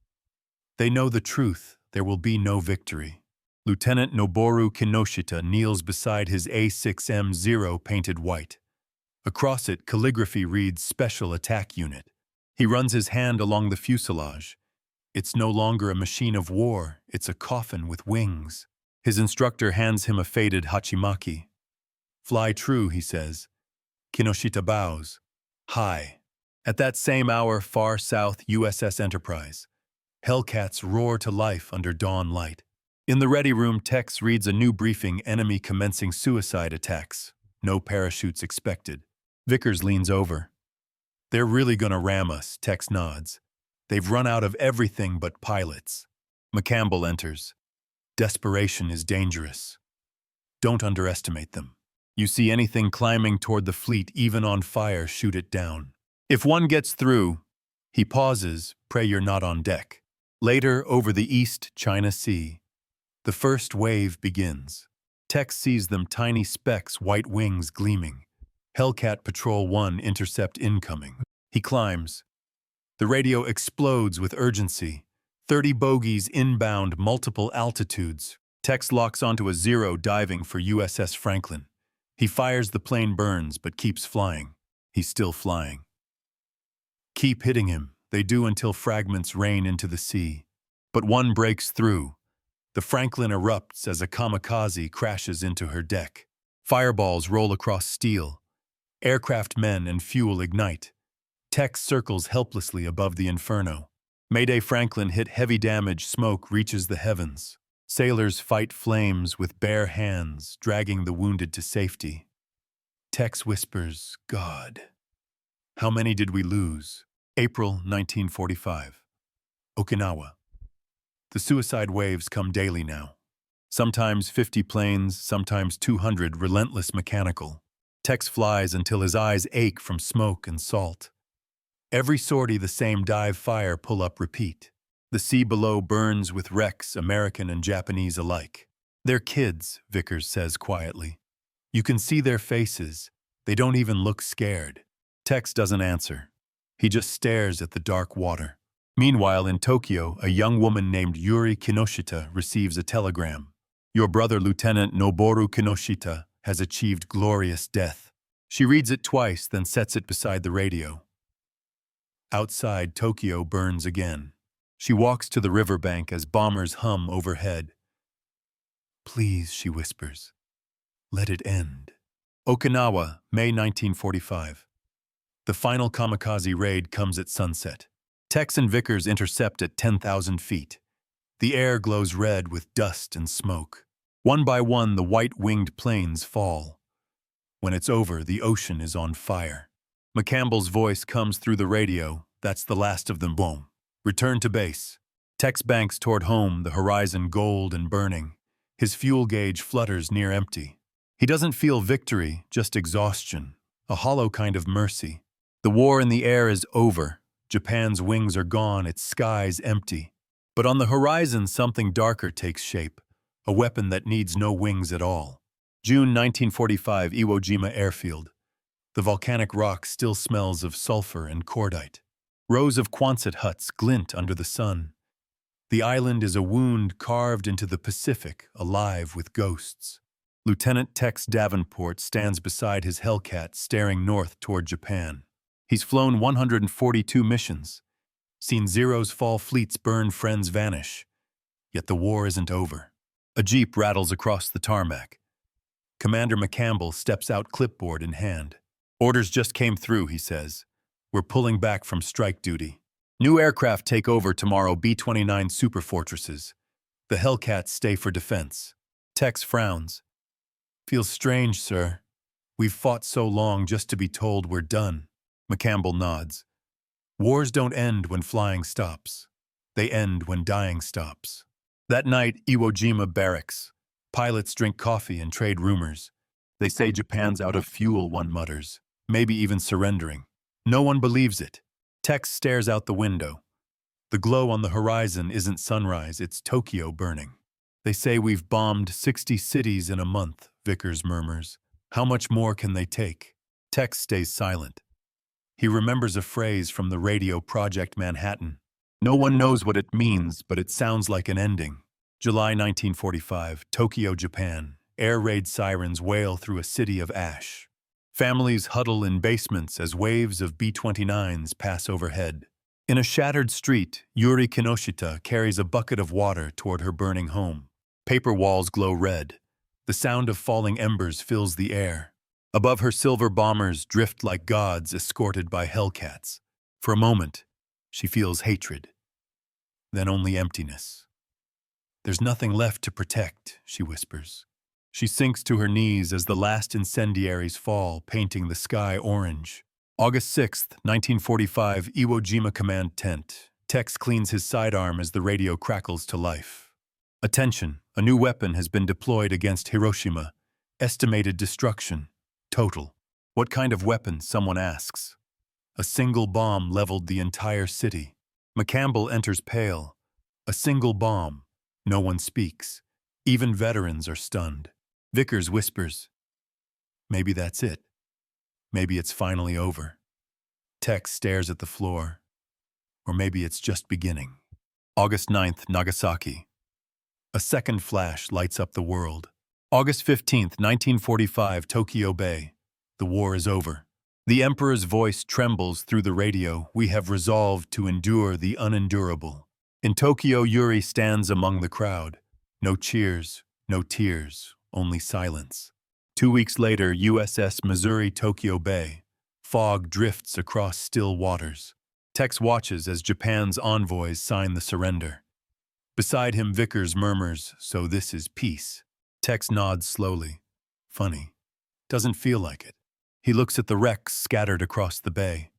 They know the truth, there will be no victory. Lieutenant Noboru Kinoshita kneels beside his A6M0 painted white. Across it, calligraphy reads Special Attack Unit. He runs his hand along the fuselage. It's no longer a machine of war, it's a coffin with wings. His instructor hands him a faded hachimaki. Fly true, he says. Kinoshita bows. High. At that same hour, far south, USS Enterprise. Hellcats roar to life under dawn light. In the ready room, Tex reads a new briefing, enemy commencing suicide attacks. No parachutes expected. Vickers leans over. They're really gonna ram us, Tex nods. They've run out of everything but pilots. McCampbell enters. Desperation is dangerous. Don't underestimate them. You see anything climbing toward the fleet, even on fire, shoot it down. If one gets through, he pauses, pray you're not on deck. Later, over the East China Sea, the first wave begins. Tex sees them, tiny specks, white wings gleaming. Hellcat Patrol 1 intercept incoming. He climbs. The radio explodes with urgency. 30 bogies inbound, multiple altitudes. Tex locks onto a zero, diving for USS Franklin. He fires, the plane burns, but keeps flying. He's still flying. Keep hitting him. They do until fragments rain into the sea. But one breaks through. The Franklin erupts as a kamikaze crashes into her deck. Fireballs roll across steel. Aircraft men and fuel ignite. Tex circles helplessly above the inferno. Mayday Franklin hit, heavy damage, smoke reaches the heavens. Sailors fight flames with bare hands, dragging the wounded to safety. Tex whispers, God. How many did we lose? April 1945. Okinawa. The suicide waves come daily now. Sometimes 50 planes, sometimes 200, relentless mechanical. Tex flies until his eyes ache from smoke and salt. Every sortie the same dive, fire, pull up, repeat. The sea below burns with wrecks, American and Japanese alike. They're kids, Vickers says quietly. You can see their faces. They don't even look scared. Tex doesn't answer. He just stares at the dark water. Meanwhile, in Tokyo, a young woman named Yuri Kinoshita receives a telegram. Your brother, Lieutenant Noboru Kinoshita, has achieved glorious death. She reads it twice, then sets it beside the radio. Outside, Tokyo burns again. She walks to the riverbank as bombers hum overhead. Please, she whispers, let it end. Okinawa, May 1945. The final kamikaze raid comes at sunset. Tex and Vickers intercept at 10,000 feet. The air glows red with dust and smoke. One by one, the white-winged planes fall. When it's over, the ocean is on fire. McCampbell's voice comes through the radio. That's the last of them. Boom. Return to base. Tex banks toward home, the horizon gold and burning. His fuel gauge flutters near empty. He doesn't feel victory, just exhaustion, a hollow kind of mercy. The war in the air is over. Japan's wings are gone, its skies empty. But on the horizon, something darker takes shape, a weapon that needs no wings at all. June 1945, Iwo Jima airfield. The volcanic rock still smells of sulfur and cordite. Rows of Quonset huts glint under the sun. The island is a wound carved into the Pacific, alive with ghosts. Lieutenant Tex Davenport stands beside his Hellcat, staring north toward Japan. He's flown 142 missions, seen Zeros fall, fleets burn, friends vanish. Yet the war isn't over. A jeep rattles across the tarmac. Commander McCampbell steps out, clipboard in hand. Orders just came through, he says. We're pulling back from strike duty. New aircraft take over tomorrow, B-29 Superfortresses. The Hellcats stay for defense. Tex frowns. Feels strange, sir. We've fought so long just to be told we're done. McCampbell nods. Wars don't end when flying stops. They end when dying stops. That night, Iwo Jima barracks. Pilots drink coffee and trade rumors. They say Japan's out of fuel, one mutters. Maybe even surrendering. No one believes it. Tex stares out the window. The glow on the horizon isn't sunrise, it's Tokyo burning. They say we've bombed 60 cities in a month, Vickers murmurs. How much more can they take? Tex stays silent. He remembers a phrase from the radio Project Manhattan. No one knows what it means, but it sounds like an ending. July 1945, Tokyo, Japan. Air raid sirens wail through a city of ash. Families huddle in basements as waves of B-29s pass overhead. In a shattered street, Yuri Kinoshita carries a bucket of water toward her burning home. Paper walls glow red. The sound of falling embers fills the air. Above her, silver bombers drift like gods escorted by Hellcats. For a moment, she feels hatred. Then only emptiness. There's nothing left to protect, she whispers. She sinks to her knees as the last incendiaries fall, painting the sky orange. August 6th, 1945, Iwo Jima command tent. Tex cleans his sidearm as the radio crackles to life. Attention, a new weapon has been deployed against Hiroshima. Estimated destruction. Total. What kind of weapon, someone asks. A single bomb leveled the entire city. McCampbell enters pale. A single bomb. No one speaks. Even veterans are stunned. Vickers whispers, maybe that's it. Maybe it's finally over. Tex stares at the floor. Or maybe it's just beginning. August 9th, Nagasaki. A second flash lights up the world. August 15th, 1945, Tokyo Bay. The war is over. The Emperor's voice trembles through the radio. We have resolved to endure the unendurable. In Tokyo, Yuri stands among the crowd. No cheers, no tears, only silence. 2 weeks later, USS Missouri, Tokyo Bay. Fog drifts across still waters. Tex watches as Japan's envoys sign the surrender. Beside him, Vickers murmurs, so this is peace. Tex nods slowly. Funny. Doesn't feel like it. He looks at the wrecks scattered across the bay.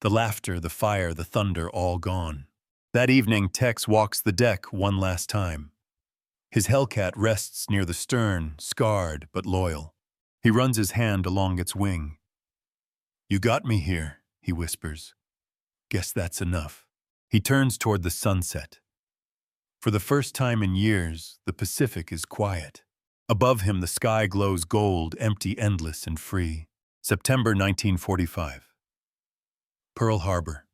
The laughter, the fire, the thunder, all gone. That evening, Tex walks the deck one last time. His Hellcat rests near the stern, scarred but loyal. He runs his hand along its wing. You got me here, he whispers. Guess that's enough. He turns toward the sunset. For the first time in years, the Pacific is quiet. Above him, the sky glows gold, empty, endless, and free. September 1945. Pearl Harbor.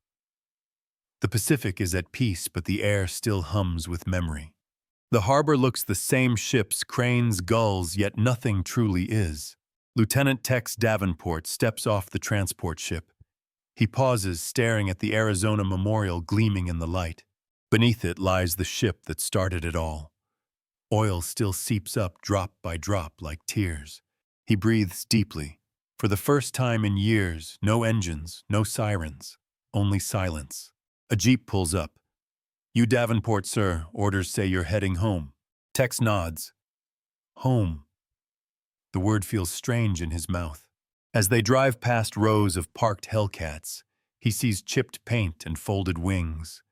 The Pacific is at peace, but the air still hums with memory. The harbor looks the same, ships, cranes, gulls, yet nothing truly is. Lieutenant Tex Davenport steps off the transport ship. He pauses, staring at the Arizona Memorial gleaming in the light. Beneath it lies the ship that started it all. Oil still seeps up drop by drop like tears. He breathes deeply. For the first time in years, no engines, no sirens, only silence. A jeep pulls up. "You Davenport, sir. Orders say you're heading home." Tex nods. Home. The word feels strange in his mouth. As they drive past rows of parked Hellcats, he sees chipped paint and folded wings.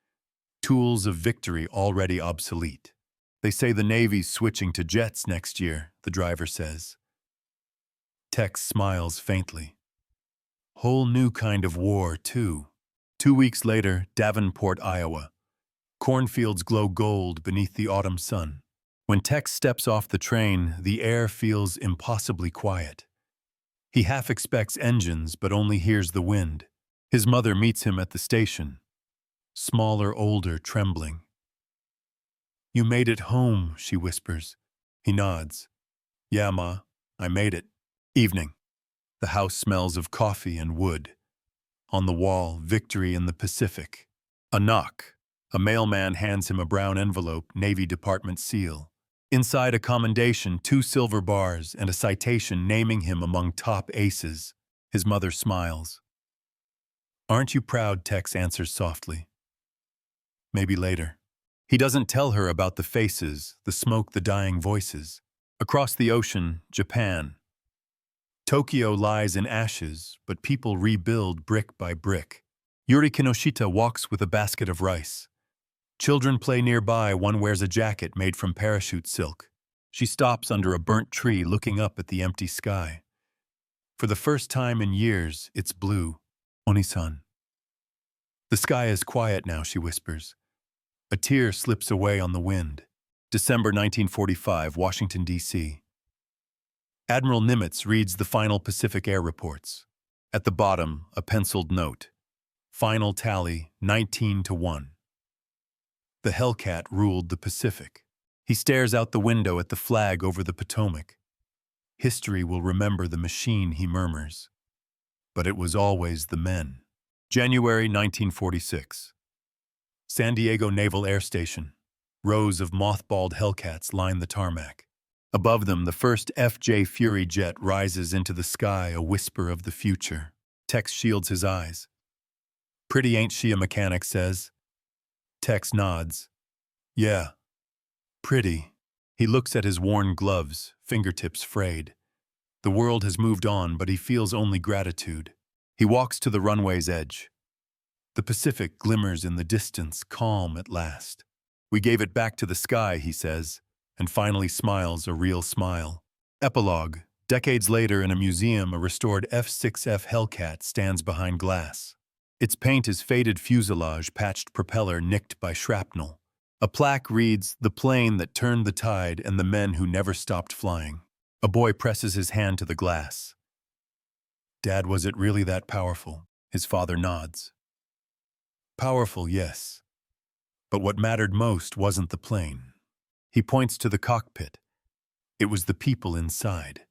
Tools of victory already obsolete. "They say the Navy's switching to jets next year," the driver says. Tex smiles faintly. Whole new kind of war, too. 2 weeks later, Davenport, Iowa. Cornfields glow gold beneath the autumn sun. When Tex steps off the train, the air feels impossibly quiet. He half expects engines, but only hears the wind. His mother meets him at the station. Smaller, older, trembling. "You made it home," she whispers. He nods. "Yeah, Ma, I made it." Evening. The house smells of coffee and wood. On the wall, victory in the Pacific. A knock. A mailman hands him a brown envelope, Navy Department seal. Inside a commendation, 2 silver bars, and a citation naming him among top aces. His mother smiles. "Aren't you proud?" Tex answers softly. Maybe later. He doesn't tell her about the faces, the smoke, the dying voices. Across the ocean, Japan. Tokyo lies in ashes, but people rebuild brick by brick. Yuri Kinoshita walks with a basket of rice. Children play nearby. One wears a jacket made from parachute silk. She stops under a burnt tree, looking up at the empty sky. For the first time in years, it's blue. Onisan. "The sky is quiet now," she whispers. A tear slips away on the wind. December 1945, Washington, D.C. Admiral Nimitz reads the final Pacific Air reports. At the bottom, a penciled note. Final tally, 19-1. The Hellcat ruled the Pacific. He stares out the window at the flag over the Potomac. History will remember the machine, he murmurs. But it was always the men. January 1946. San Diego Naval Air Station. Rows of mothballed Hellcats line the tarmac. Above them, the first FJ Fury jet rises into the sky, a whisper of the future. Tex shields his eyes. "Pretty, ain't she?" a mechanic says. Tex nods. "Yeah, pretty." He looks at his worn gloves, fingertips frayed. The world has moved on, but he feels only gratitude. He walks to the runway's edge. The Pacific glimmers in the distance, calm at last. "We gave it back to the sky," he says, and finally smiles a real smile. Epilogue. Decades later, in a museum, a restored F6F Hellcat stands behind glass. Its paint is faded fuselage, patched propeller nicked by shrapnel. A plaque reads, "The plane that turned the tide and the men who never stopped flying." A boy presses his hand to the glass. "Dad, was it really that powerful?" His father nods. "Powerful, yes. But what mattered most wasn't the plane." He points to the cockpit. It was the people inside.